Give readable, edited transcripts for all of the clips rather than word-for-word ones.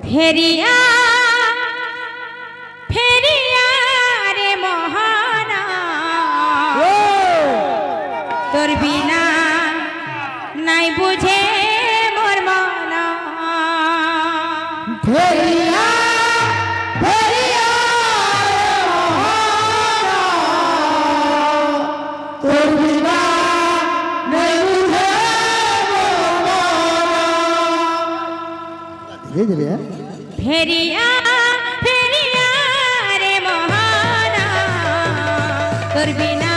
फेरिया फेरिया रे मोहना तोर बिना नहीं बुझे मोर मना फेरिया फेरिया रे मोहना तोर बिना नहीं बुझे मोर मना धीरे धीरे फेरिया फेरिया रे मोहना तोर बिना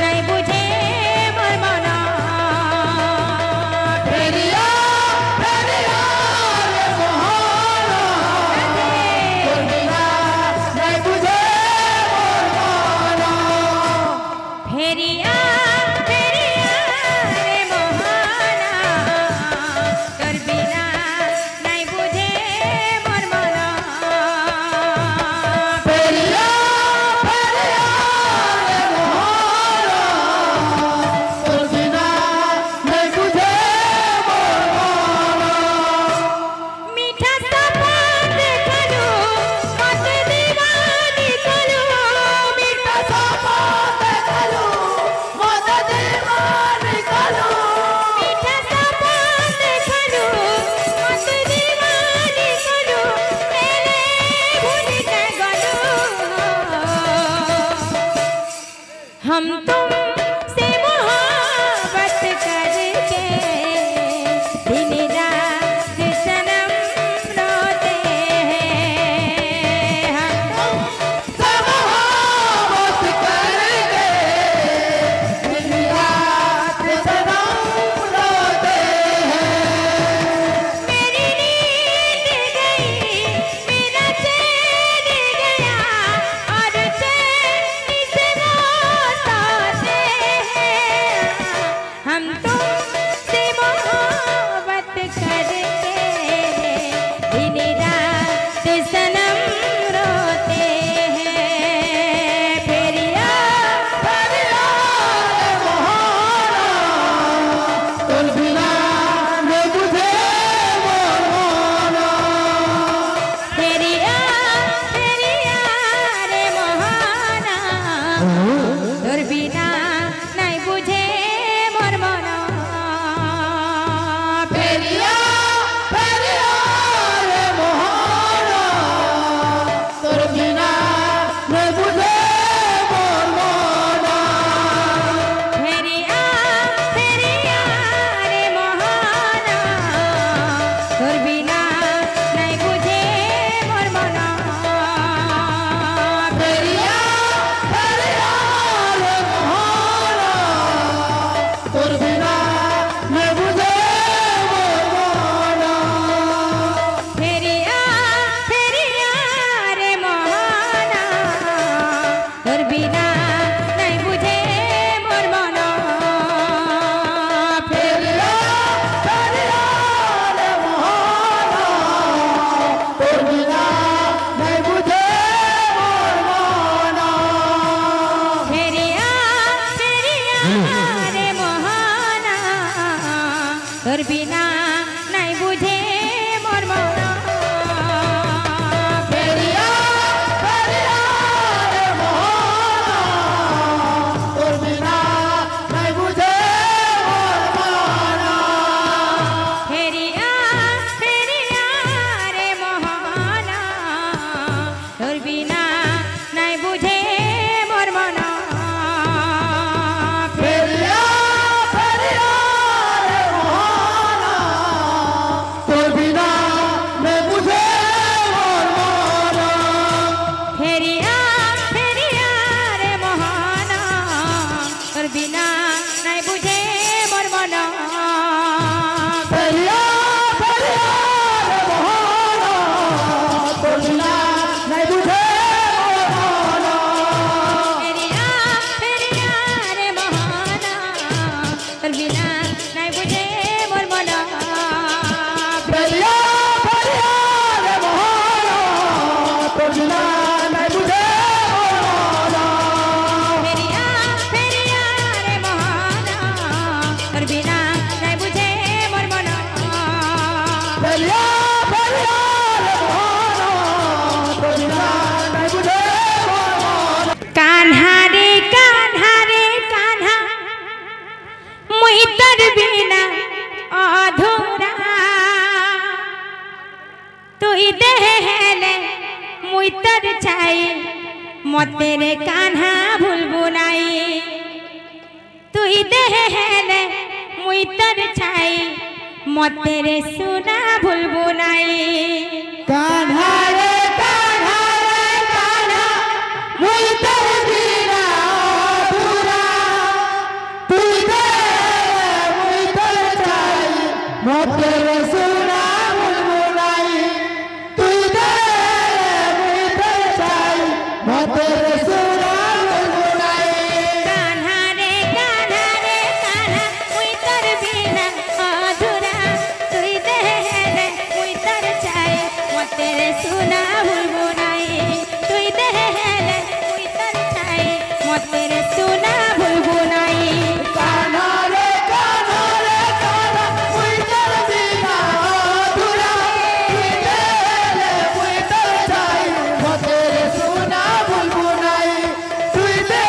नहीं बुझे मोर मना फेरिया फेरिया रे मोहना तोर बिना नहीं बुझे मोर मना फेरिया फेरिया रे मोहना तोर बिना नहीं बुझे हम तुम से मोहब्बत करके दिन रात सनम रोते हैं हम तुम से मोहब्बत करके दिन रात सनम रोते हैं मेरी नींद गई मेरा चैन गया और चैन से हम तुमसे मोहब्बत करके दिन रात सनम रोते हैं फेरिया फेरिया रे मोहना तोर बिना नहीं बुझे मोर मना फेरिया फेरिया रे मोहना तोर बिना नहीं बुझे तोर बिना नहीं बुझे मोर मना फेरिया फेरिया रे मोहना तोर बिना नहीं बुझे मोर मना फेरिया फेरिया रे मोहना तोर बिना नहीं बुझे मोर मना फेरिया फेरिया बिना नहीं बुझे मोर मना फेरिया फेरिया रे मोहना तोर बिना नहीं बुझे मोर मना फेरिया फेरिया रे मोहना तोर बिना नहीं बुझे मोर मना फेरिया फेरिया रे मोहना तोर बिना नहीं बुझे बिना नहीं बुझे मोर मना फेरिया फेरिया कान्हा रे कान्हा मुई तर बिना अधूरा तुई देहले मुई तर छाई मते रे कान्हा भूलबो नाई तुई देहले मुई तर छाई मते रे सुना भूलबो नाई कान्हा रे कान्हा मुई तर बिना अधूरा तुई दे मुई तर छाई मते रे सुना भूलबो नाई तुई दे मुई तर छाई मते रे सुना भूलबो नाई कान्हा रे कान्हा मुई तर बिना अधूरा तुई देहले मुई तर छाई मते रे सुना भूलबो नाई तुई देहले मुई तर छाई मते रे सुना भूलबो नाई कान्हा रे कान्हा मुई तर बिना अधूरा तुई दे मुई तर छाई मते रे सुना भूलबो नाई तुई दे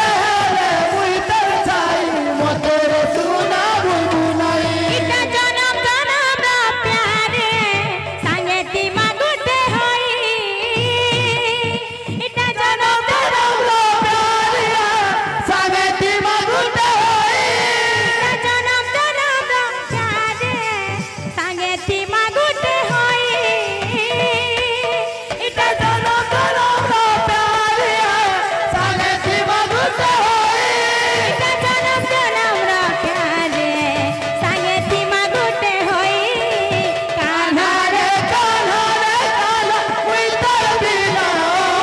मुई तर छाई मते रे सुना भूलबो नाई इटा जनम जनम रा प्यारे सांगेती मागुते होई इटा जनम जनम रा प्यारिया सागेती मागुते होई इटा जनम जनम रा प्यारे सांगेती मागुते होई इटा जनम जनम रा प्यारिया सागेती मागुते होई इटा जनम जनम रा प्यारे सांगेती मागुते होई कान्हा रे कान्हा मुई तर बिना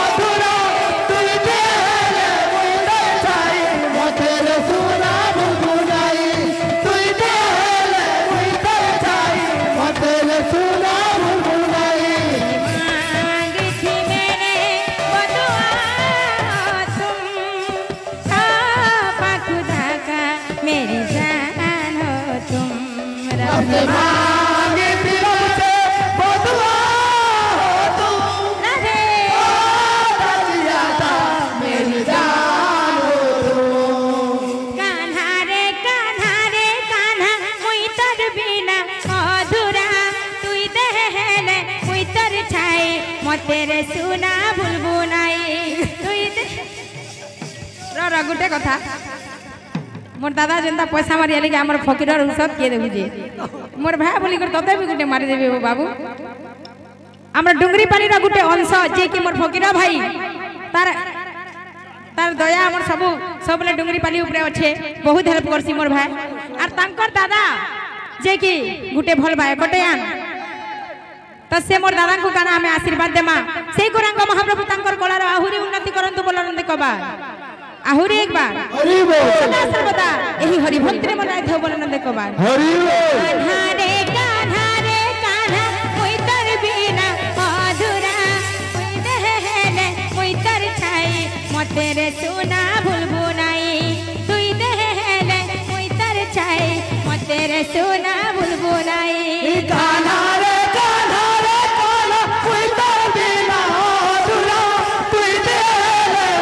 अधूरा तुई दे मुई तर छाई मते रे सुना भूलबो नाई तुई दे मुई तर छाई मते रे सुना भूलबो नाई मांगी थी मैंने बदुआ तुम आपा खुदा का मेरी जान हो तुम रब मांगे दिलों से बदुआ हो तुम रहे दादिया था मेरी जान हो तुम कान्हा रे कान्हा मुई तर बिना अधूरा तुई देहले मुई तर छाई मते रे सुना भूलबो नाई तुई दे र गुटे कथा मोर दादा जेंता पैसा मारी आले कि हमर फकीर सब किए देबु जे मोर भाई बोली कर तते भी गुटे मारी देबे हो बाबू हमर डुंगरी पाली रा गुटे अंश जे कि मोर फकीर भाई तार तार दया हमर सब ले डुंगरी पाली ऊपर अच्छे बहुत हेल्प करसी मोर भाई और तांकर दादा जे कि गुटे भल भाई कटेयान तो से मोर दादा को काना हमें आशीर्वाद देमा से कोरंग महाप्रभु तांकर कलार आहुरी उन्नति करंतु बोलरंदे कबा आहुरी एक बार हरि बोल सदा सर्वदा एही हरि भक्ति रे मनाय थो बोलरंदे कबा हरि बोल कान्हा रे कान्हा मुई तर बिना अधूरा मुई देहले मुई तर छाई मते रे सुना भूलबो नाई तुई देहले मुई तर छाई मते रे सुना भूलबो नाई कान्हा रे कान्हा मुई तर बिना अधूरा तुई दे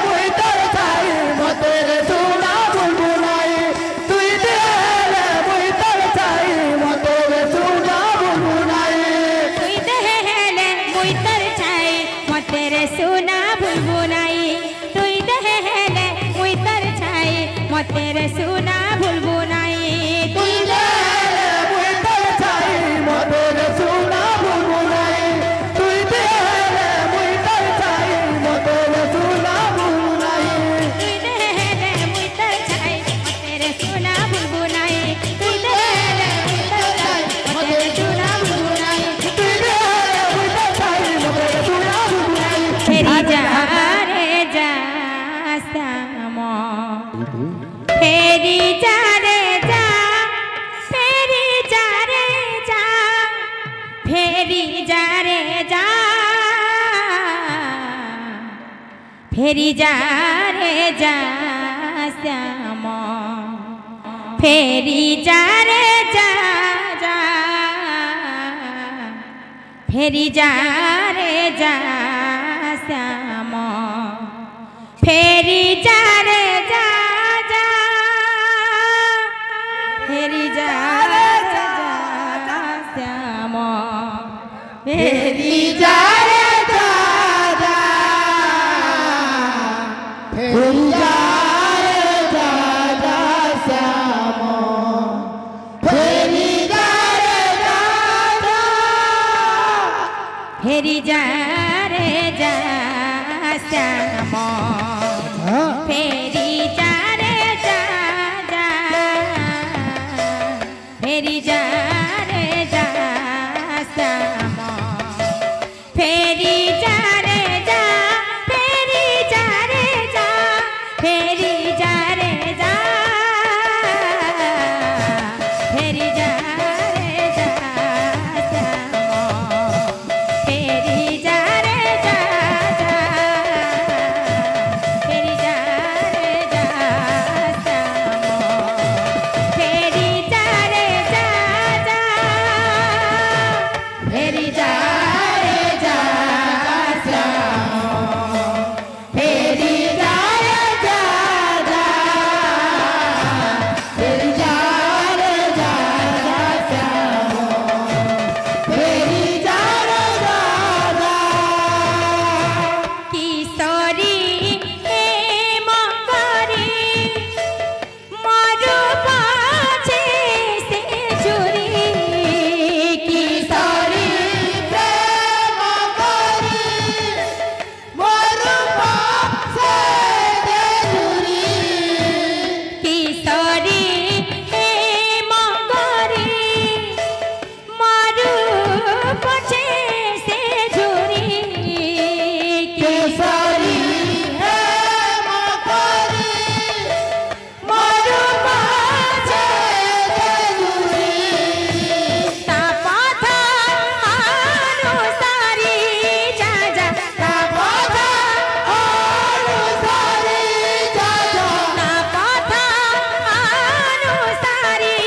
मुई तर छाई मते रे सुना भूलबो नाई तुई दे मुई तर छाई मते रे सुना भूलबो नाई तुई देहले मुई तर छाई मते रे सुना भूलबो नाई तुई देहले मुई तर छाई मते रे सुना भूलबो नाई तुई दे मुई तर छाई मते रे सुना भूलबो नाई तुई दे मुई तर छाई मते रे सुना भूलबो नाई तुई देहले मुई तर छाई मते रे सुना भूलबो नाई तुई देहले मुई तर छाई मते रे सुना भूलबो नाई तुई दे मुई तर छाई मते रे सुना भूलबो नाई फेरी जा रे जा श्याम फेरी जा रे जा फेरी जा रे जा फेरी जा रे जा फेरी जा रे जा श्याम फेरी जा रे जा जा फेरी जा रे फेरी जा रे जा जा फेरी जा रे जा जा श्याम फेरी जा रे जा जा फेरी जा रे जा श्याम फेरी जा रे जा जा फेरी जा रे जा श्याम फेरी जा रे जा फेरी जा रे जा फेरी जा रे जा फेरी जा रे जा श्याम फेरी जा रे जा जा फेरी जा रे जा श्याम फेरी जा रे जा जा फेरी जा रे जा श्याम फेरी जा रे जा जा फेरी जा रे जा जा श्याम फेरी जा रे जा जा किशोरी हे मकरी मरु पाछे से चुरी किशोरी प्रेम करी मोर पासे देजुरी किशोरी हे मकरी मरु पाछे से झुरी केसरी है मकरी मोर पासे देजुरी तापथ अनुसारी जा जा तापथ अनुसारी जा जा तापथ अनुसारी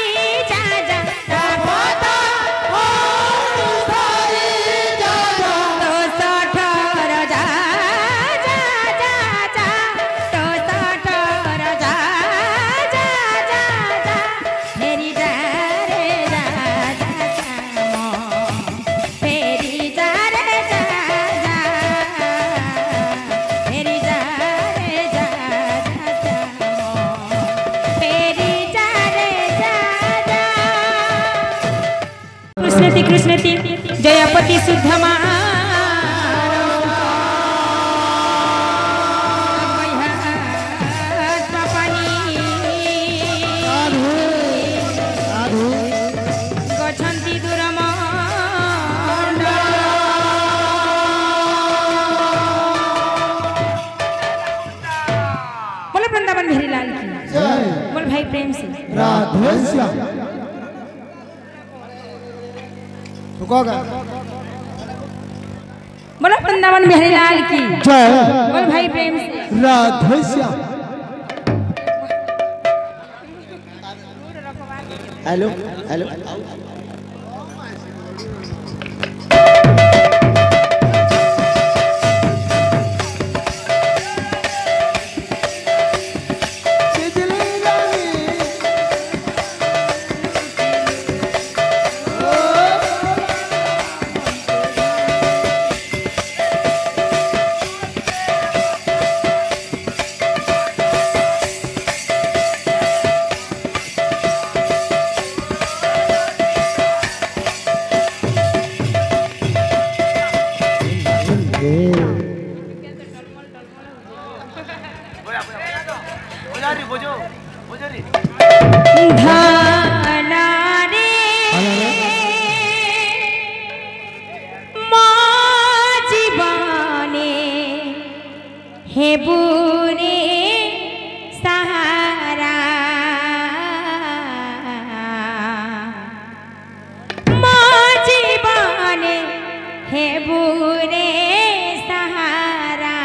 जा जा तापथ अनुसारी जा जा तो सठर जा जा जा जा तो सठर जा जा जा जा फेरी जा रे जा जा श्याम फेरी जा रे जा जा फेरी जा रे जा जा श्याम फेरी जा रे जा जा कृष्णति कृष्णति जयपति शुद्धमा गच्छन्ति दूरम बोलो वृंदावन बिहारी लाल की जय बोल भाई प्रेम से राधे श्याम रुकोगा बोलो वृंदावन बिहारी लाल की जय बोल भाई प्रेम से राधे श्याम हेलो हेलो धना रे मो जीवने हेबुरे सहारा मो जीवने हेबुरे सहारा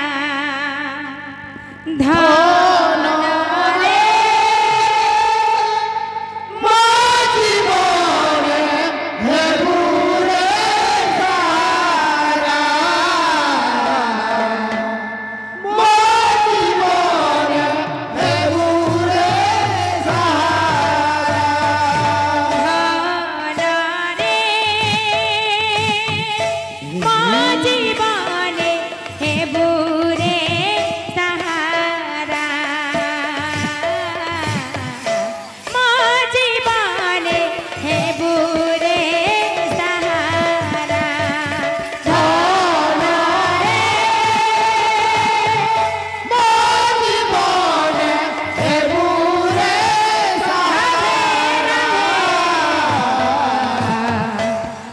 জীবনে হে বুরে সাহারা মো জীবনে হে বুরে সাহারা ধনরে মো জীবনে হে বুরে সাহারা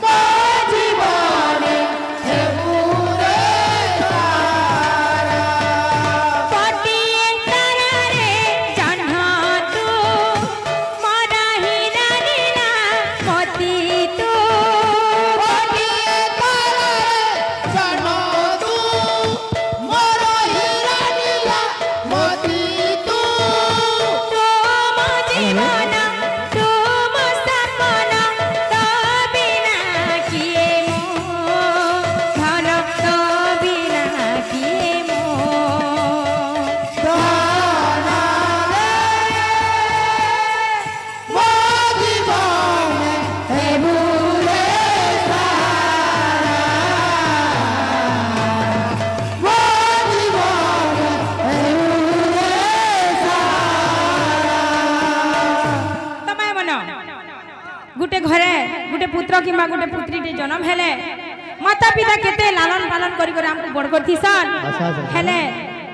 মো জীবনে হে বুরে সাহারা পটিয়ে তারারে জহ্ন তু মর হীরা নীলা মতি তু পটিয়ে তারারে জানো তু মোর হীরা নীলা মতি তু তুম জীবন তুম সপন তো বিনা কিয়ে মো ধন তো বিনা কিয়ে মো ধনরে মো জীবনে হে বুরে সাহারা মো জীবনে হে বুরে সাহারা তমায় মন গুটে ঘরে গুটে পুত্র কিংবা গুটে পুত্রীটি জন্ম হেলে মাতা পিতা কেতে লালন পালন করি করে আমକୁ বড় করতিছন হেলে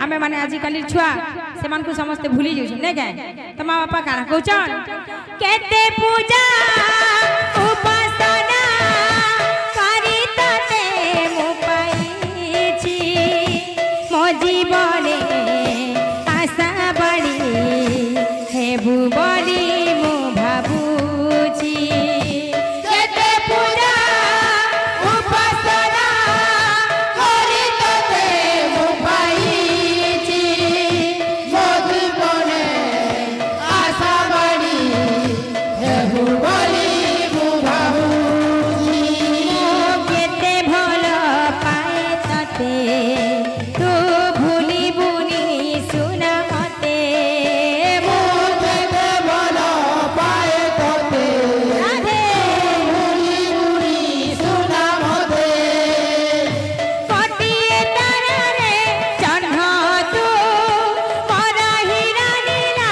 ଆମେ ମାନେ ଆଜିକାଲି ଛୁଆ ସେମାନଙ୍କୁ ସମସ୍ତେ ଭୁଲି ଯାଉଛନ୍ ନାଇଁ କାଁ ତ ମା ବାପା କାଣା କହୁଛନ୍ କେତେ ପୂଜା ଉପାସନା କରି ତତେ ମୁଁ ପାଇଛି ମୋ ଜୀବନେ ଆଶା ବାଡ଼ି ହେବୁ ବୋଲି ମୁଁ ଭାବୁଛି କେତେ ପୂଜା ଉପାସନା କରି ତତେ ମୁଁ ପାଇଛି ମୋ ଜୀବନେ ଆଶା ବାଡ଼ି ହେବୁ ବୋଲି ମୁଁ ଭାବୁଛି କେତେ ଭଲ ପାଏ ତତେ ତୁ ଭୁଲିବୁନି ଶୁଣ ମତେ ମୁଁ କେତେ ଭଲ ପାଏ ତତେ ରାଧେ ବୁଲି ବୁଲି ଶୁଣା ମତେ ପଟିଏ ତାରାରେ ଜହ୍ନ ତୁ ମର ହୀରା নীলা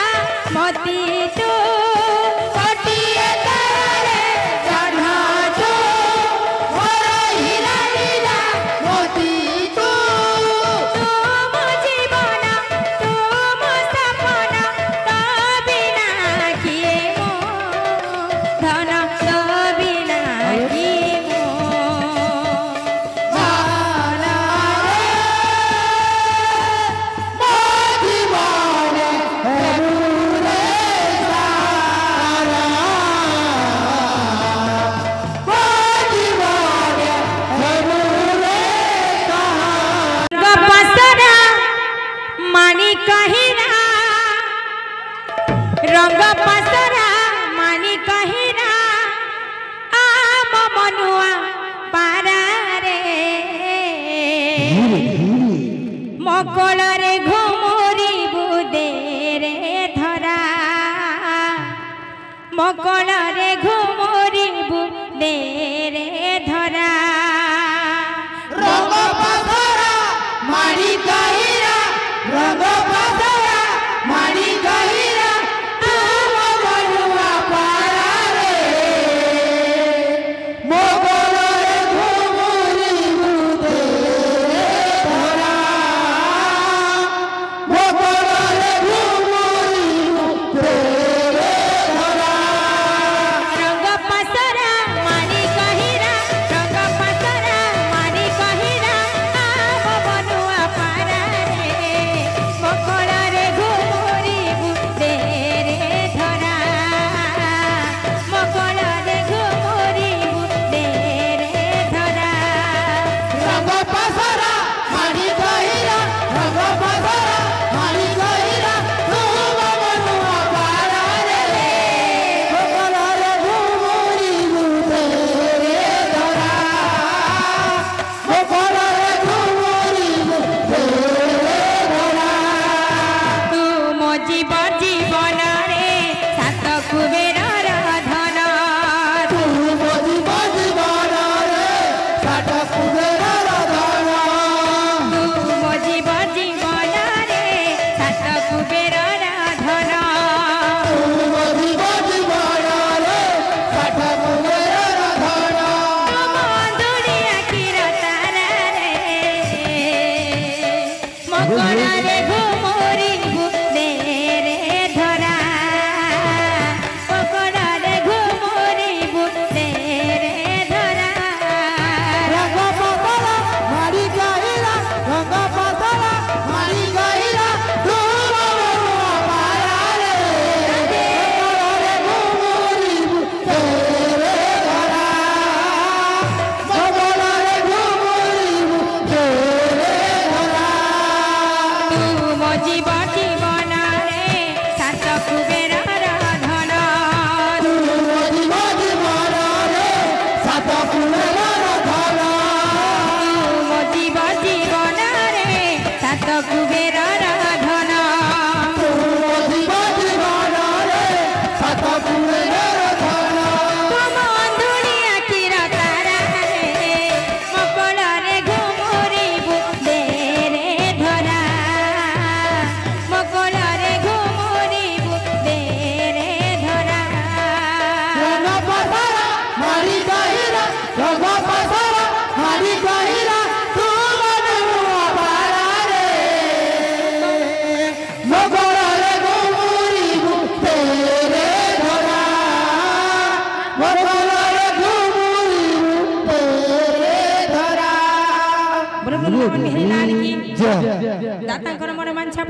ମତି ତୁ ଗୋଟିଏ ତାରାରେ ଜହ୍ନ ତୁ ମୋର ହୀରା নীলা ମୋତି ତୁ ତୁମ ଜୀବନ ତୁମ ସପନ ତ ବିନା କିଏ ମୋ ଧନ ତ ବିନା କିଏ ମୋ ଧନରେ ମୋ ଜୀବନେ ହେବୁରେ ସାରା ମୋ ଜୀବନେ ହେବୁରେ ସାରା ଗପସରା ମାନି କହିରା ରଙ୍ଗ ପସରା ମାନି କହିରା ଆମ ମନୁଆ ପାରାରେ ମକଳରେ ଘୁମୁରିବୁ ଦେରେ ଧରା ମକଳରେ ଘୁମୁରିବୁ ଦେରେ ଧରା ରଙ୍ଗ ପାସରା ମାରି କହିରା ରଙ୍ଗ ପାସରା ମାରି କହିରା ଆମ ମନୁଆ ପାରାରେ ମୋ ଗୋଡ଼ରେ ଘୁମୁରିବୁ ଦେରେ ଧରା ମୋ ଗୋଡ଼ରେ ଘୁମୁରିବୁ ଦେରେ ଧରା ରଙ୍ଗ ପସରା ମାନି କହିରା ରଙ୍ଗ ପସରା ମାନି କହିରା ଆମ ବନୁଆ ପାରା मोहन मोहन बिहारी लाल की जय दातांकर मन मांछा